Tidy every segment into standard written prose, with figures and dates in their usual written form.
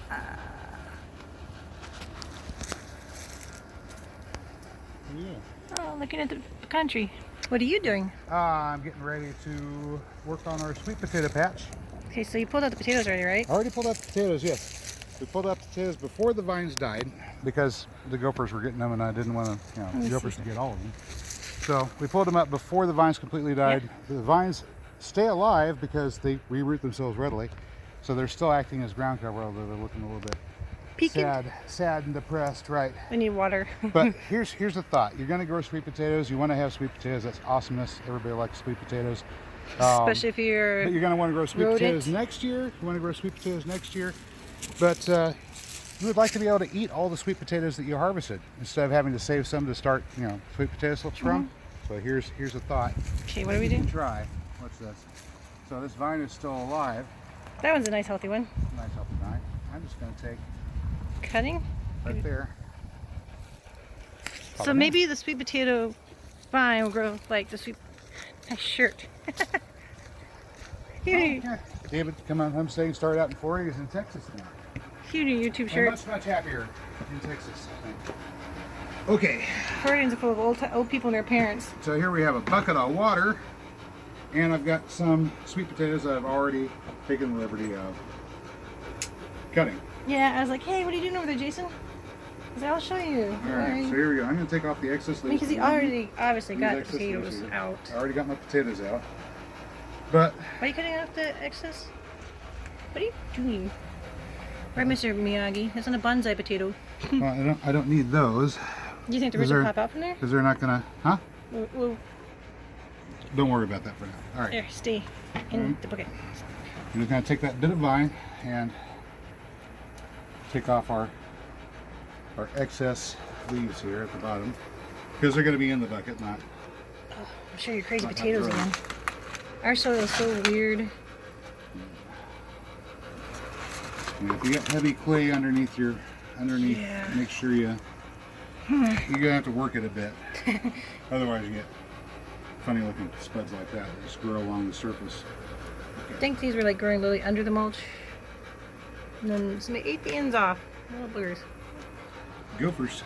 Yeah. Oh, looking at the country. What are you doing? I'm getting ready to work on our sweet potato patch. Okay, so you pulled out the potatoes already, right? I already pulled out the potatoes, yes. We pulled out the potatoes before the vines died because the gophers were getting them and I didn't want to, the gophers to get all of them. So we pulled them up before the vines completely died. Yep. The vines stay alive because they reroot themselves readily. So they're still acting as ground cover, although they're looking a little bit Peeking. sad and depressed, right? We need water. But here's the thought. You're going to grow sweet potatoes. You want to have sweet potatoes. That's awesomeness. Everybody likes sweet potatoes. Especially if you're... But you're going to want to grow sweet rodent. potatoes next year. You want to grow sweet potatoes next year. But you would like to be able to eat all the sweet potatoes that you harvested instead of having to save some to start, sweet potato slips from. So here's a thought. Okay, what do we do? Try. What's this? So this vine is still alive. That one's a nice healthy one. Nice healthy vine. I'm just going to take Cutting? right there. So maybe the sweet potato vine will grow like the sweet... Nice shirt. Here, Yeah. David, come on, I'm staying, started out in Florida. He's in Texas now. here, your YouTube I'm shirt. much happier in Texas, I think. Okay, Floridians are full of old people and their parents. so here we have a bucket of water, and I've got some sweet potatoes that I've already taken the liberty of cutting. Yeah, I was like, hey, what are you doing over there, Jason? I said, I'll show you. All right, so here we go. I'm going to take off the excess leaves. Because he already obviously These got the excess potatoes leaves here. out. I already got my potatoes out. But Why are you cutting off the excess? What are you doing? Right, Mr. Miyagi? That's not a bonsai potato. well, I don't need those Do you think the roots will pop out from there? because they're not going to, huh? Well, Don't worry about that for now. All right. there, stay in the bucket. I'm just going to take that bit of vine and take off our excess leaves here at the bottom because they're going to be in the bucket, not. I'm sure you're crazy Not potatoes growing. again. Our soil is so weird. And if you got heavy clay underneath, Yeah. make sure you're going to have to work it a bit. Otherwise, you get funny looking spuds like that just grow along the surface. I think these were like growing literally under the mulch. And then somebody ate the ends off. Little boogers. Gophers.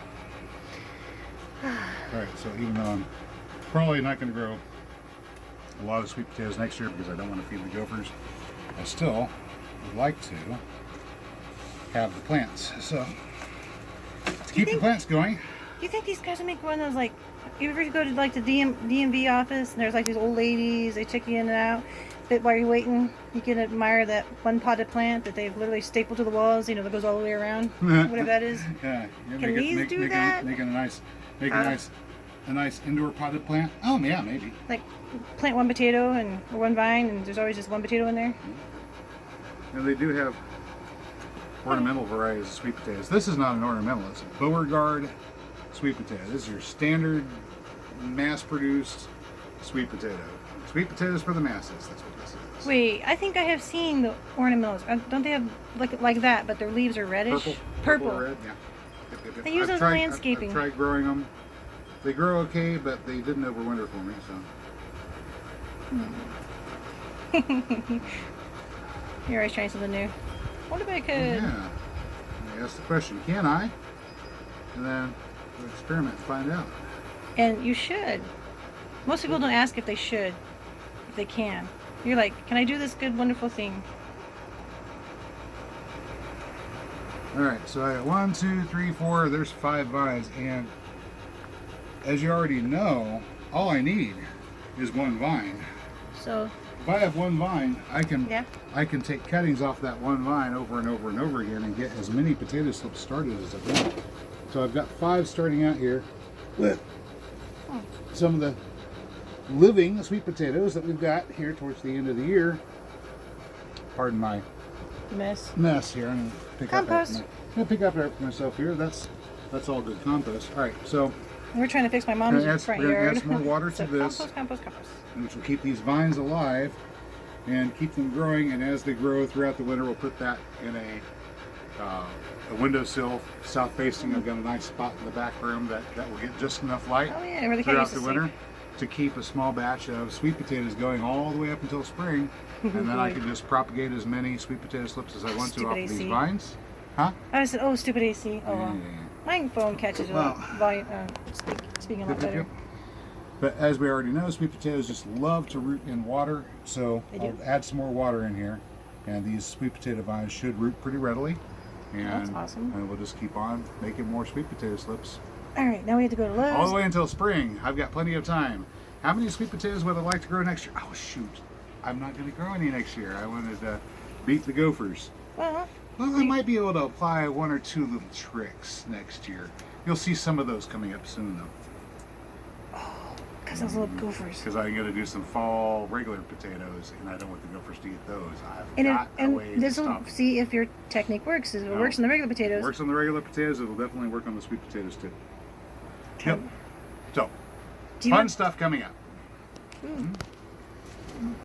Alright, so even though I'm probably not going to grow a lot of sweet potatoes next year because I don't want to feed the gophers, I still would like to have the plants. So, to keep the plants going. Do you think these guys will make one of those, like, you ever go to like the DMV office and there's like these old ladies, they check you in and out, but while you're waiting, you can admire that one potted plant that they've literally stapled to the walls, that goes all the way around, whatever that is. Yeah, Can these do that? Make a nice indoor potted plant. Oh yeah, maybe. Like, plant one potato or one vine, and there's always just one potato in there. And they do have ornamental varieties of sweet potatoes. This is not an ornamental, it's a Beauregard sweet potato. This is your standard mass-produced sweet potato. Sweet potatoes for the masses, that's what this is. Wait, I think I have seen the ornamentals. Don't they have like that, but their leaves are reddish? Purple, red, yeah. Yep. They use those in landscaping. I've tried growing them. They grow okay, but they didn't overwinter for me, so. You're always trying something new. What if I could... Yeah. I asked the question, can I? And then we'll experiment and find out. And you should. Most people don't ask if they should, if they can. You're like, can I do this good, wonderful thing? Alright, so I got 1, 2, 3, 4, there's 5 vines, and as you already know, all I need is one vine. So, If I have one vine, I Yeah. can take cuttings off that one vine over and over and over again and get as many potato slips started as I want. So I've got 5 starting out here with some of the living sweet potatoes that we've got here towards the end of the year. Pardon my mess here. I'm gonna pick Compost. up. I'm gonna pick up after myself here. That's all good compost. All right, so we're trying to fix my mom's front we're gonna yard. add some more water to So this, compost. which will keep these vines alive and keep them growing. And as they grow throughout the winter, we'll put that in a windowsill south facing. I've got a nice spot in the back room that will get just enough light Oh yeah, where the cat throughout used to the winter sleep. to keep a small batch of sweet potatoes going all the way up until spring. And then I can just propagate as many sweet potato slips as I want to Stupid off of these AC. vines. Huh? I said, oh, stupid AC. Oh, well. Yeah. My phone catches it Well. volume, speaking a lot better. But as we already know, sweet potatoes just love to root in water, so They I'll do. add some more water in here, and these sweet potato vines should root pretty readily. And, That's awesome. and we'll just keep on making more sweet potato slips All right, now we have to go to Lowe's. all the way until spring. I've got plenty of time. How many sweet potatoes would I like to grow next year? Oh shoot, I'm not going to grow any next year. I wanted to beat the gophers. Well, Well, I might be able to apply one or two little tricks next year. You'll see some of those coming up soon though. because those little gophers. Because I'm going to do some fall regular potatoes, and I don't want the gophers to eat those. I've And, got a way to this will stop it. see if your technique works. If it No. works on the regular potatoes. Works on the regular potatoes. It will definitely work on the sweet potatoes too. Okay. Yep. So, Do you fun want- stuff coming up. Ooh.